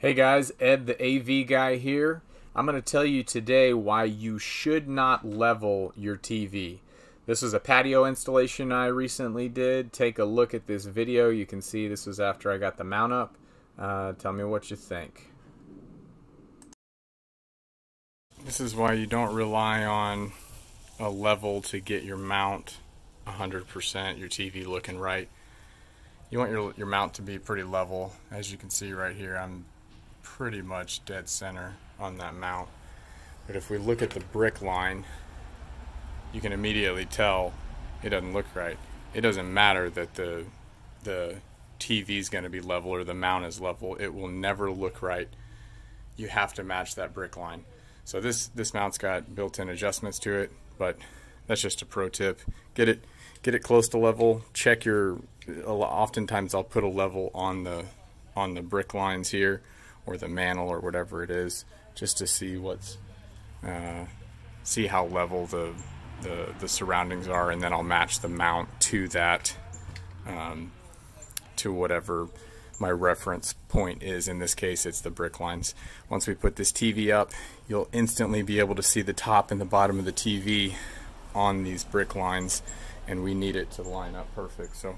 Hey guys, Ed the AV guy here. I'm going to tell you today why you should not level your TV. This was a patio installation I recently did. Take a look at this video. You can see this was after I got the mount up. Tell me what you think. This is why you don't rely on a level to get your mount 100%, your TV looking right. You want your mount to be pretty level. As you can see right here, I'm pretty much dead center on that mount. But if we look at the brick line, you can immediately tell it doesn't look right. It doesn't matter that the TV is going to be level or the mount is level. It will never look right. You have to match that brick line. So this mount's got built-in adjustments to it, but that's just a pro tip. Get it close to level. Check your. Oftentimes I'll put a level on the brick lines here, or the mantle, or whatever it is, just to see see how level the surroundings are, and then I'll match the mount to that, to whatever my reference point is. In this case, it's the brick lines. Once we put this TV up, you'll instantly be able to see the top and the bottom of the TV on these brick lines, and we need it to line up perfect. So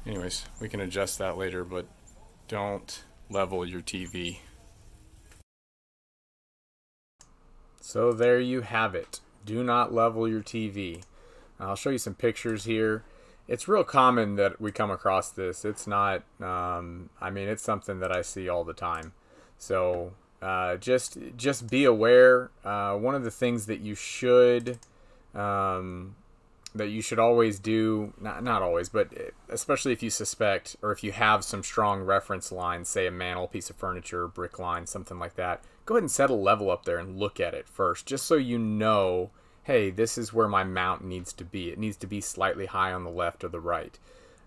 anyways, we can adjust that later, but don't level your TV. So there you have it. Do not level your TV. I'll show you some pictures here. It's real common that we come across this. It's not, I mean, it's something that I see all the time. So just be aware. One of the things that you should always do, not always, but especially if you suspect or if you have some strong reference lines, say a mantle, piece of furniture, brick line, something like that, go ahead and set a level up there and look at it first, just so you know, hey, this is where my mount needs to be. It needs to be slightly high on the left or the right.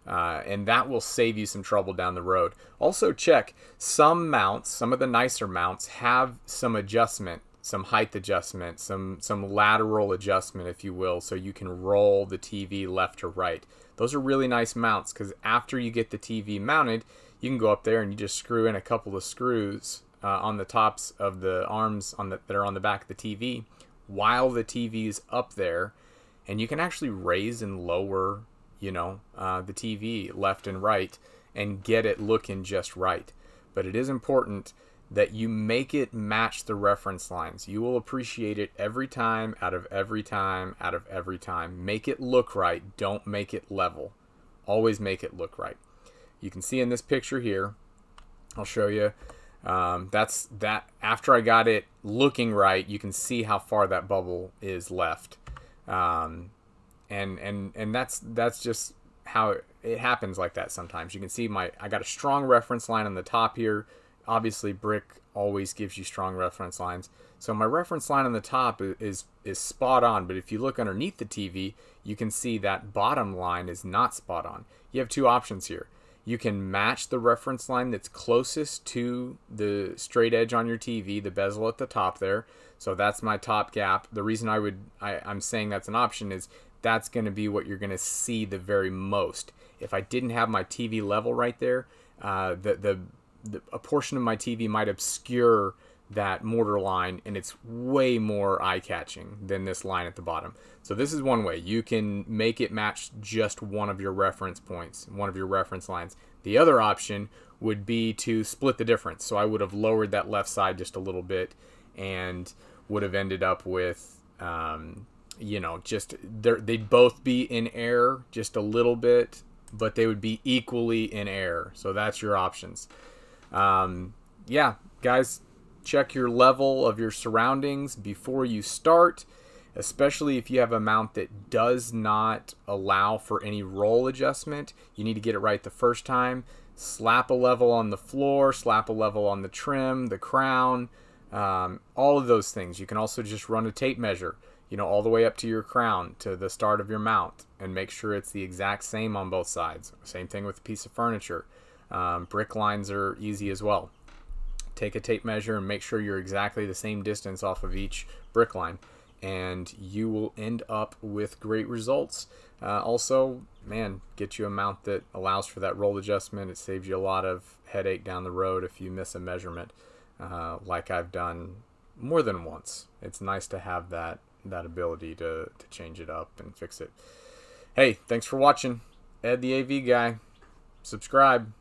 And that will save you some trouble down the road. Also check, some mounts, some of the nicer mounts have some adjustment, some height adjustment, some lateral adjustment, if you will, so you can roll the TV left to right. Those are really nice mounts, because after you get the TV mounted, you can go up there and you just screw in a couple of screws on the tops of the arms that are on the back of the TV while the TV is up there, and you can actually raise and lower, the TV left and right and get it looking just right. But it is important that you make it match the reference lines. You will appreciate it every time, out of every time, out of every time. Make it look right. Don't make it level. Always make it look right. You can see in this picture here, I'll show you, that's that. After I got it looking right, you can see how far that bubble is left. And that's just how it happens like that sometimes. You can see I got a strong reference line on the top here. Obviously, brick always gives you strong reference lines. So my reference line on the top is spot on, but if you look underneath the TV, you can see that bottom line is not spot on. You have two options here. You can match the reference line that's closest to the straight edge on your TV, the bezel at the top there. So that's my top gap. The reason I'm saying that's an option is that's going to be what you're going to see the very most. If I didn't have my TV level right there, a portion of my TV might obscure that mortar line, and it's way more eye-catching than this line at the bottom. So this is one way. You can make it match just one of your reference points, one of your reference lines. The other option would be to split the difference. So I would have lowered that left side just a little bit and would have ended up with, they'd both be in error just a little bit, but they would be equally in error. So that's your options. Yeah, guys, check your level of your surroundings before you start, especially if you have a mount that does not allow for any roll adjustment. You need to get it right the first time. Slap a level on the floor, slap a level on the trim, the crown, all of those things. You can also just run a tape measure, all the way up to your crown, to the start of your mount, and make sure it's the exact same on both sides. Same thing with a piece of furniture. Brick lines are easy as well. Take a tape measure and make sure you're exactly the same distance off of each brick line. and you will end up with great results. Also, man, get you a mount that allows for that roll adjustment. It saves you a lot of headache down the road if you miss a measurement, like I've done more than once. It's nice to have that ability to change it up and fix it. Hey, thanks for watching. Ed the AV Guy. Subscribe.